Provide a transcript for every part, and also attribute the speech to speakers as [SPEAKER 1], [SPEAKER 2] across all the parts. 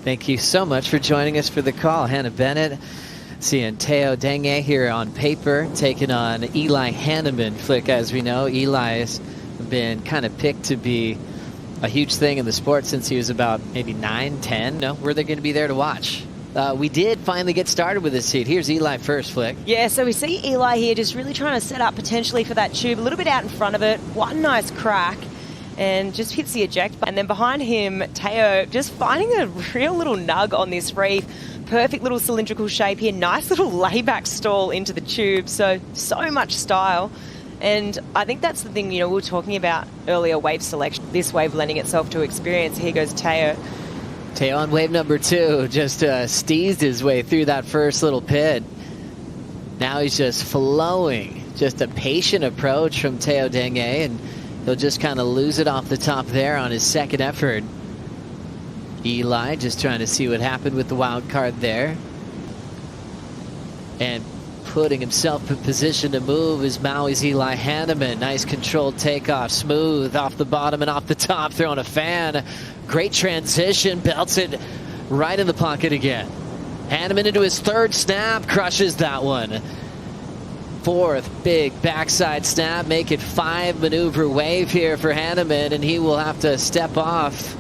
[SPEAKER 1] Thank you so much for joining us for the call. Hannah Bennett, seeing Teo Degei here on paper, taking on Eli Hanneman. Flick, as we know, Eli has been kind of picked to be a huge thing in the sport since he was about maybe 9, 10. No, were they going to be there to watch? We did finally get started with this seat. Here's Eli first, Flick.
[SPEAKER 2] Yeah, so we see Eli here just really trying to set up potentially for that tube, a little bit out in front of it. One nice crack and just hits the eject. And then behind him, Teo just finding a real little nug on this reef. Perfect little cylindrical shape here. Nice little layback stall into the tube. So much style. And I think that's the thing, we were talking about earlier, wave selection. This wave lending itself to experience. Here goes Teo.
[SPEAKER 1] Teo on wave number 2, just steezed his way through that first little pit. Now he's just flowing. Just a patient approach from Teo Degei, and he'll just kind of lose it off the top there on his second effort. Eli just trying to see what happened with the wild card there. And putting himself in position to move is Maui's Eli Hanneman. Nice controlled takeoff, smooth off the bottom and off the top, throwing a fan. Great transition, belts it right in the pocket again. Hanneman into his third snap, crushes that one. Fourth big backside snap, make it 5 maneuver wave here for Hanneman, and he will have to step off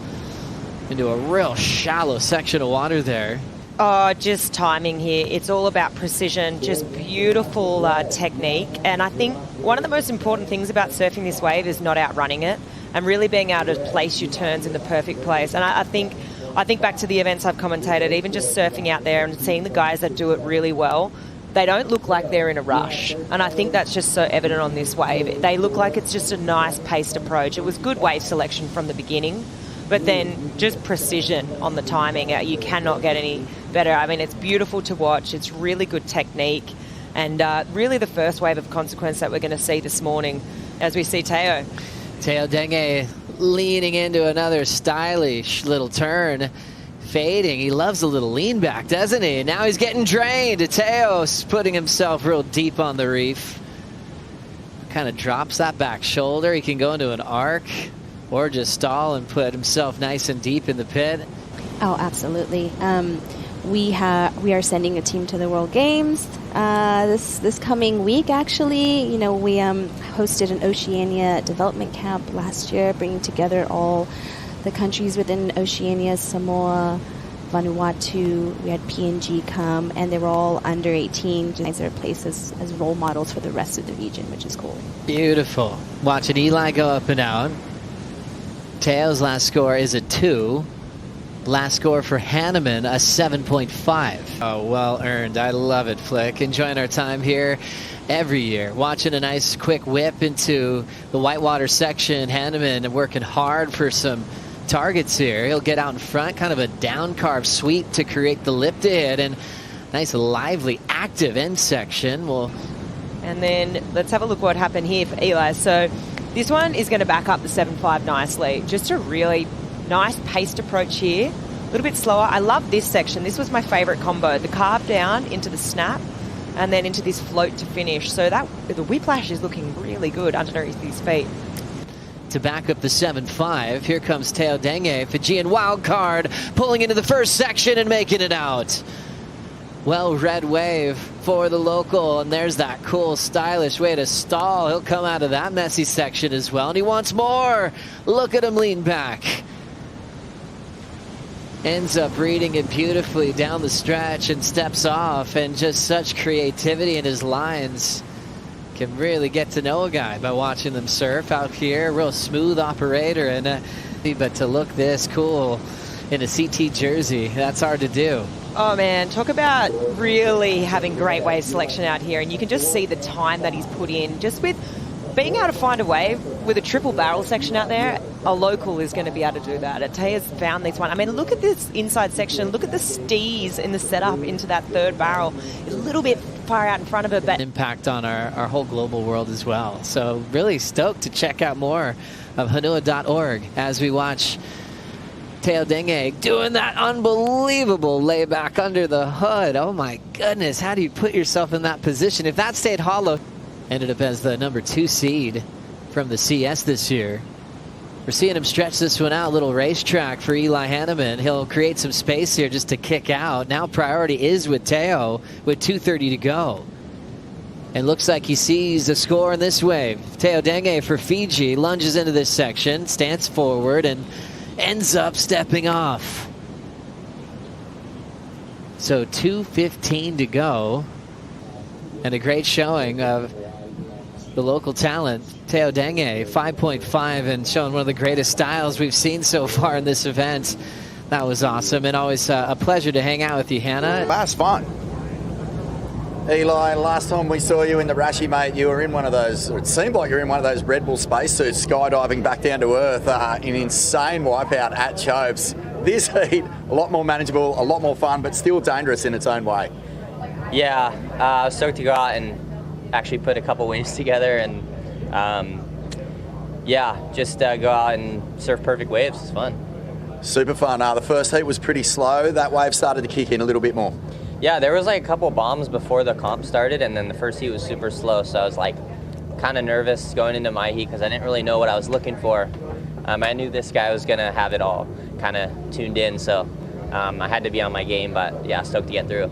[SPEAKER 1] into a real shallow section of water there.
[SPEAKER 2] Oh, just timing here. It's all about precision, just beautiful technique. And I think one of the most important things about surfing this wave is not outrunning it and really being able to place your turns in the perfect place. And I think back to the events I've commentated, even just surfing out there and seeing the guys that do it really well, they don't look like they're in a rush. And I think that's just so evident on this wave. They look like it's just a nice paced approach. It was good wave selection from the beginning, but then just precision on the timing. You cannot get any better. I mean, it's beautiful to watch. It's really good technique. And really the first wave of consequence that we're going to see this morning as we see Teo.
[SPEAKER 1] Teo Degei leaning into another stylish little turn. Fading. He loves a little lean back, doesn't he? Now he's getting drained. Teo's putting himself real deep on the reef. Kind of drops that back shoulder. He can go into an arc or just stall and put himself nice and deep in the pit.
[SPEAKER 3] Oh, absolutely. We are sending a team to the World Games this coming week. Actually, we hosted an Oceania development camp last year, bringing together all the countries within Oceania, Samoa, Vanuatu. We had PNG come, and they were all under 18. They're placed as role models for the rest of the region, which is cool. Beautiful.
[SPEAKER 1] Watching Eli go up and out. Teo's last score is a 2. Last score for Hanneman, a 7.5. Oh, well earned. I love it, Flick. Enjoying our time here every year. Watching a nice quick whip into the whitewater section. Hanneman working hard for some targets here. He'll get out in front, kind of a down carve sweep to create the lip to hit, and nice lively active end section.
[SPEAKER 2] And then let's have a look what happened here for Eli. So this one is going to back up the 7.5 nicely. Just a really nice paced approach here. A little bit slower. I love this section. This was my favorite combo. The carve down into the snap and then into this float to finish. So the whiplash is looking really good underneath these feet.
[SPEAKER 1] To back up the 7.5, here comes Teo Degei, Fijian wild card, pulling into the first section and making it out. Well, red wave for the local, and there's that cool, stylish way to stall. He'll come out of that messy section as well, and he wants more. Look at him lean back. Ends up reading it beautifully down the stretch and steps off, and just such creativity in his lines. Can really get to know a guy by watching them surf out here. Real smooth operator, and but to look this cool in a CT jersey, that's hard to do.
[SPEAKER 2] Oh man, talk about really having great wave selection out here, and you can just see the time that he's put in just with being able to find a wave with a triple barrel section out there. A local is going to be able to do that. Teo's found this one. I mean, look at this inside section. Look at the steez in the setup into that third barrel. It's a little bit far out in front of it, but
[SPEAKER 1] impact on our whole global world as well. So really stoked to check out more of hanua.org as we watch Teo Degei doing that unbelievable layback under the hood. Oh my goodness, how do you put yourself in that position? If that stayed hollow, ended up as the number 2 seed from the CS this year. We're seeing him stretch this one out, a little racetrack for Eli Hanneman. He'll create some space here just to kick out. Now priority is with Teo with 2:30 to go. And looks like he sees the score in this wave. Teo Degei for Fiji lunges into this section, stands forward, and ends up stepping off. So 2:15 to go. And a great showing of the local talent, Teo Degei, 5.5, and showing one of the greatest styles we've seen so far in this event. That was awesome, and always a pleasure to hang out with you, Hannah.
[SPEAKER 4] That's fun. Eli, last time we saw you in the Rashi, mate, you were in one of those, it seemed like you were in one of those Red Bull spacesuits, skydiving back down to earth, an insane wipeout at Chopes. This heat, a lot more manageable, a lot more fun, but still dangerous in its own way.
[SPEAKER 5] Yeah, I was stoked to go out and actually put a couple waves together, and yeah, just go out and surf perfect waves. It's fun.
[SPEAKER 4] Super fun. The first heat was pretty slow. That wave started to kick in a little bit more.
[SPEAKER 5] Yeah, there was like a couple bombs before the comp started, and then the first heat was super slow, so I was like kind of nervous going into my heat because I didn't really know what I was looking for. I knew this guy was going to have it all kind of tuned in, so I had to be on my game, but yeah, stoked to get through.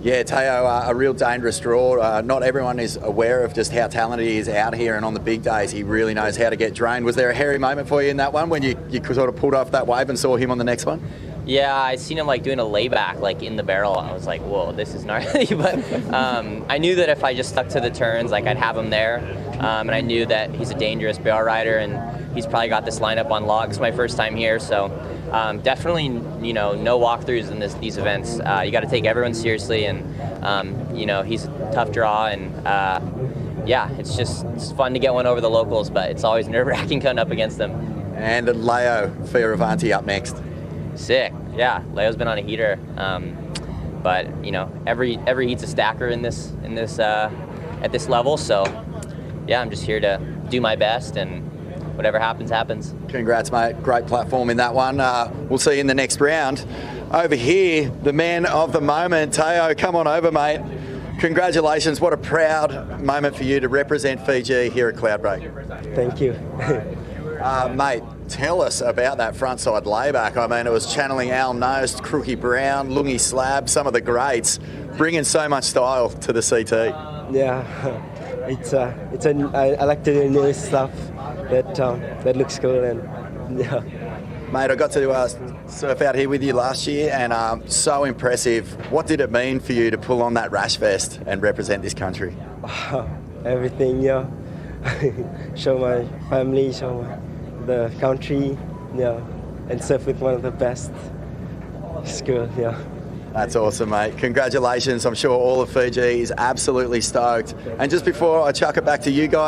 [SPEAKER 4] Yeah, Teo, a real dangerous draw. Not everyone is aware of just how talented he is out here, and on the big days he really knows how to get drained. Was there a hairy moment for you in that one when you sort of pulled off that wave and saw him on the next one?
[SPEAKER 5] Yeah, I seen him like doing a layback like in the barrel. I was like, whoa, this is gnarly. But I knew that if I just stuck to the turns, like I'd have him there. And I knew that he's a dangerous barrel rider, and he's probably got this lineup on lock. It's my first time here, so definitely, no walkthroughs in these events. You got to take everyone seriously, and he's a tough draw, and yeah, it's fun to get one over the locals, but it's always nerve-wracking coming up against them. And
[SPEAKER 4] Leo Fioravanti up next.
[SPEAKER 5] Sick. Yeah, Leo's been on a heater, but every heat's a stacker in this at this level. So yeah, I'm just here to do my best, and whatever happens, happens.
[SPEAKER 4] Congrats, mate. Great platform in that one. We'll see you in the next round. Over here, the man of the moment, Teo. Come on over, mate. Congratulations. What a proud moment for you to represent Fiji here at Cloudbreak.
[SPEAKER 6] Thank you.
[SPEAKER 4] Mate, tell us about that frontside layback. I mean, it was channeling Al Nost, Crookie Brown, Lungi Slab, some of the greats, bringing so much style to the CT.
[SPEAKER 6] Yeah, I like the new stuff that looks cool, and yeah.
[SPEAKER 4] Mate, I got to surf out here with you last year, and so impressive. What did it mean for you to pull on that rash vest and represent this country?
[SPEAKER 6] Everything, yeah. Show my family, show the country, yeah, and surf with one of the best. It's good, yeah.
[SPEAKER 4] That's awesome, mate. Congratulations. I'm sure all of Fiji is absolutely stoked. And just before I chuck it back to you guys,